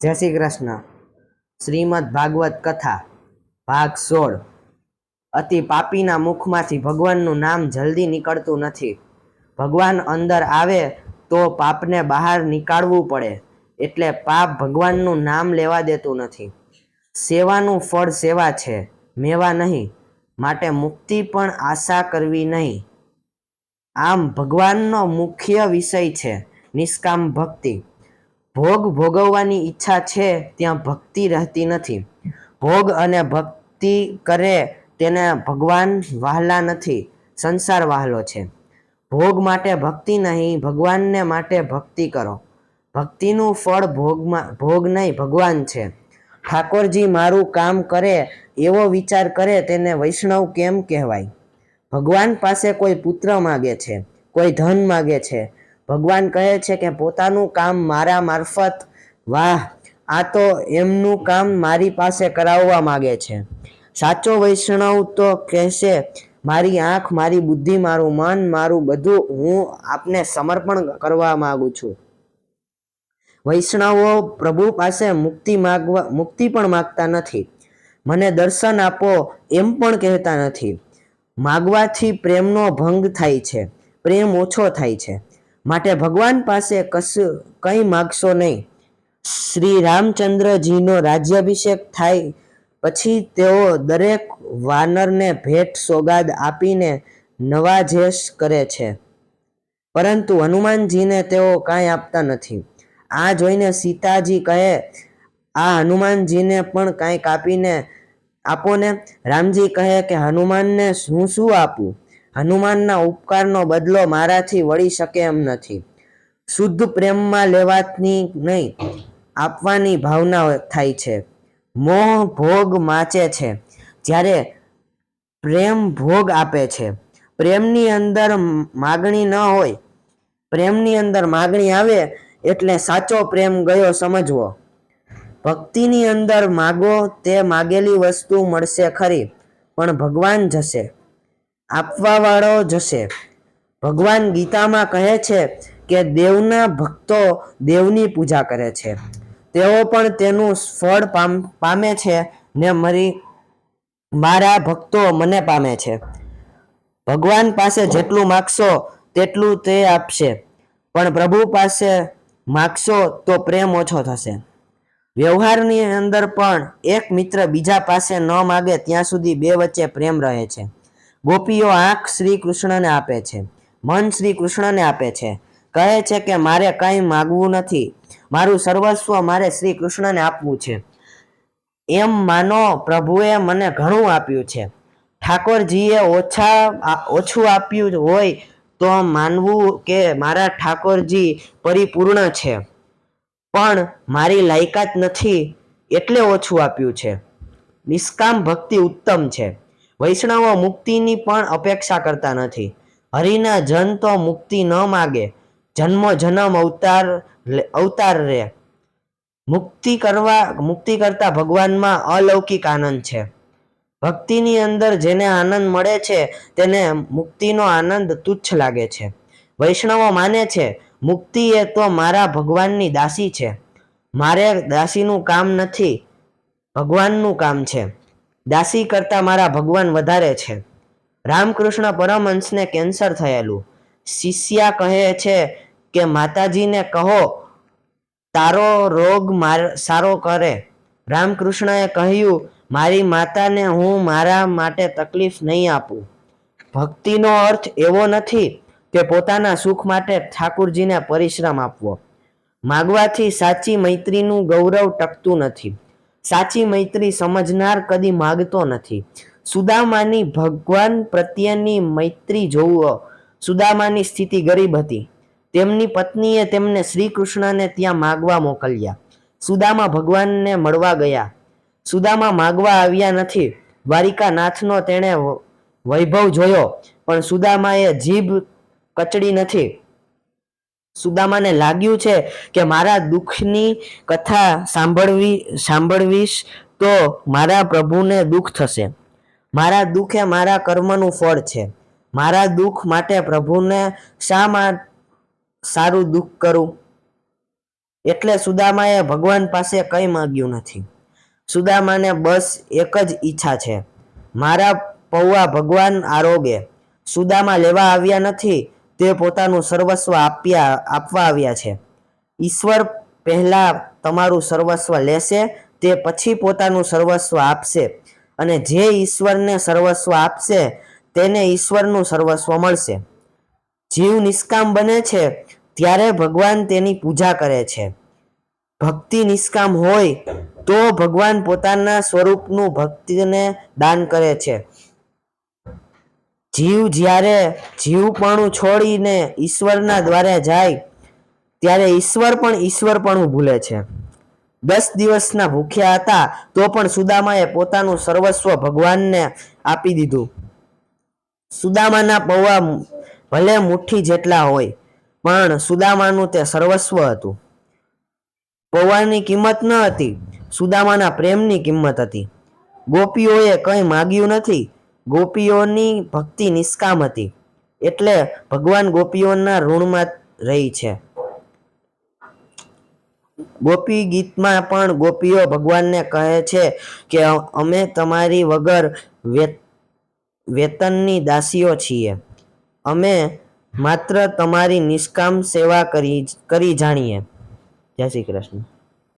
જય શ્રી કૃષ્ણ. શ્રીમદ ભાગવત કથા ભાગ 16. અતિ પાપીના મુખમાંથી ભગવાનનું નામ જલ્દી નીકળતું નથી. ભગવાન અંદર આવે તો પાપને બહાર નીકાળવું પડે, એટલે પાપ ભગવાનનું નામ લેવા દેતું નથી. સેવાનું ફળ સેવા છે, મેવા નહીં, માટે મુક્તિ પણ આશા કરવી નહીં. આમ ભગવાનનો મુખ્ય વિષય છે નિષ્કામ ભક્તિ. ભોગ ભોગવવાની ઈચ્છા છે ત્યાં ભક્તિ રહેતી નથી. ભોગ અને ભક્તિ કરે તેને ભગવાન વહાલા નથી, સંસાર વહાલો છે. ભોગ માટે ભક્તિ નહીં, ભગવાનને માટે ભક્તિ કરો. ભક્તિનું ફળ ભોગ નહીં, ભગવાન છે. ઠાકોરજી મારું કામ કરે એવો વિચાર કરે તેને વૈષ્ણવ કેમ કહેવાય? ભગવાન પાસે કોઈ પુત્ર માગે છે, કોઈ ધન માગે છે. ભગવાન કહે છે કે પોતાનું કામ મારા મારફત, વાહ, આ તો એમનું કામ મારી પાસે કરાવવા માગે છે. સાચો વૈષ્ણવ તો કહેશે, મારી આંખ, મારી બુદ્ધિ, મારું મન, મારું બધું હું આપને સમર્પણ કરવા માંગુ છું. વૈષ્ણવો પ્રભુ પાસે મુક્તિ પણ માગતા નથી. મને દર્શન આપો એમ પણ કહેતા નથી. માગવાથી પ્રેમનો ભંગ થાય છે, પ્રેમ ઓછો થાય છે. માટે ભગવાન પાસે કંઈ માગશો નહીં. શ્રી રામચંદ્રજીનો રાજ્યાભિષેક થાય પછી તેઓ દરેક વાનરને ભેટ સોગાદ આપીને નવાજેશ કરે છે, પરંતુ હનુમાનજીને તેઓ કાંઈ આપતા નથી. આ જોઈને સીતાજી કહે, આ હનુમાનજીને પણ કાંઈક આપીને આપો ને. રામજી કહે કે હનુમાનને હું શું આપું? હનુમાનના ઉપકારનો બદલો મારાથી વળી શકે એમ નથી. શુદ્ધ પ્રેમમાં લેવાની નહીં, આપવાની ભાવના થાય છે. મોહ ભોગ માચે છે, જ્યારે પ્રેમ ભોગ આપે છે. પ્રેમની અંદર માગણી ન હોય, પ્રેમની અંદર માગણી આવે એટલે સાચો પ્રેમ ગયો સમજવો. ભક્તિની અંદર માગો તે માગેલી વસ્તુ મળશે ખરી, પણ ભગવાન જશે, આપવા વાળો જશે. ભગવાન ગીતામાં કહે છે કે દેવના ભક્તો દેવની પૂજા કરે છે, તેઓ પણ તેનું ફળ પામે છે ને મારા ભક્તો મને પામે છે. ભગવાન પાસે જેટલું માગશો તેટલું તે આપશે, પણ પ્રભુ પાસે માગશો તો પ્રેમ ઓછો થશે. વ્યવહારની અંદર પણ એક મિત્ર બીજા પાસે ન માગે ત્યાં સુધી બે વચ્ચે પ્રેમ રહે છે. ગોપીઓ આંખ શ્રી કૃષ્ણને આપે છે, મન શ્રી કૃષ્ણને આપે છે. કહે છે કે મારે કંઈ માગવું નથી, મારું સર્વસ્વ મારે શ્રી કૃષ્ણને આપવું છે. એમ માનો પ્રભુએ મને ઘણું આપ્યું છે. ઠાકોરજીએ ઓછું આપ્યું હોય તો માનવું કે મારા ઠાકોરજી પરિપૂર્ણ છે, પણ મારી લાયકાત નથી એટલે ઓછું આપ્યું છે. નિષ્કામ ભક્તિ ઉત્તમ છે. વૈષ્ણવો મુક્તિની પણ અપેક્ષા કરતા નથી. હરિના જન તો મુક્તિ ન માગે, જન્મો જન્મ અવતાર રે. મુક્તિ કરતા ભગવાનમાં અલૌકિક આનંદ છે. ભક્તિની અંદર જેને આનંદ મળે છે તેને મુક્તિનો આનંદ તુચ્છ લાગે છે. વૈષ્ણવો માને છે મુક્તિ એ તો મારા ભગવાનની દાસી છે. મારે દાસીનું કામ નથી, ભગવાનનું કામ છે. દાસી કરતા મારા ભગવાન વધારે છે. રામકૃષ્ણ પરમહંસને કેન્સર થયેલું. શિષ્યા કહે છે કે માતાજીને કહો તારો રોગ સારો કરે. રામકૃષ્ણએ કહ્યું, મારી માતાને હું મારા માટે તકલીફ નહીં આપું. ભક્તિનો અર્થ એવો નથી કે પોતાના સુખ માટે ઠાકુરજીને પરિશ્રમ આપવો. માગવાથી સાચી મૈત્રીનું ગૌરવ ટકતું નથી. સાચી મૈત્રી સમજનાર કદી માગતો નથી. સુદામાની ભગવાન પ્રત્યેની મૈત્રી જોવો. સુદામાની સ્થિતિ ગરીબ હતી. તેમની પત્નીએ તેમને શ્રી કૃષ્ણને ત્યાં માગવા મોકલ્યા. સુદામા ભગવાનને મળવા ગયા. સુદામા માગવા આવ્યા નથી. દ્વારિકાનાથનો તેણે વૈભવ જોયો, પણ સુદામાએ જીભ કચડી નથી. સુદામાને લાગ્યું છે કે મારા દુઃખની કથા સાંભળવીશ તો મારા પ્રભુને દુઃખ થશે. મારા દુઃખ એ મારા કર્મનું ફળ છે. મારા દુઃખ માટે પ્રભુને શા સારું દુઃખ કરું? એટલે સુદામાએ ભગવાન પાસે કંઈ માંગ્યું નથી. સુદામાને બસ એક જ ઈચ્છા છે, મારા પૌવા ભગવાન આરોગે. સુદામા લેવા આવ્યા નથી, તે પોતાનું સર્વસ્વ આપવા આવ્યા છે. ઈશ્વર પહેલા તમારું સર્વસ્વ લેશે, તે પછી પોતાનું સર્વસ્વ આપશે, અને જે ઈશ્વરને સર્વસ્વ આપશે તેને ઈશ્વરનું સર્વસ્વ મળશે. જીવ નિષ્કામ બને છે ત્યારે ભગવાન તેની પૂજા કરે છે. ભક્તિ નિષ્કામ હોય તો ભગવાન પોતાના સ્વરૂપનું ભક્તિને દાન કરે છે. જીવ જ્યારે જીવપણું છોડીને ઈશ્વરના દ્વારે જાય ત્યારે ઈશ્વર પણ ઈશ્વરપણું ભૂલે છે. 10 દિવસના ભૂખ્યા હતા તો પણ સુદામાએ પોતાનું સર્વસ્વ ભગવાનને આપી દીધું. સુદામાના પૌવા ભલે મુઠ્ઠી જેટલા હોય, પણ સુદામાનું તે સર્વસ્વ હતું. પૌવાની કિંમત ન હતી, સુદામાના પ્રેમની કિંમત હતી. ગોપીઓએ કંઈ માગ્યું નથી, ગોપીઓની ભક્તિ નિષ્કામ હતી, એટલે ભગવાન ગોપીઓના ઋણમાં રહી છે. ગોપી ગીતમાં પણ ગોપીઓ ભગવાનને કહે છે કે અમે તમારી વગર વેતનની દાસીઓ છીએ, અમે માત્ર તમારી નિષ્કામ સેવા કરી જાણીએ. જય શ્રી કૃષ્ણ.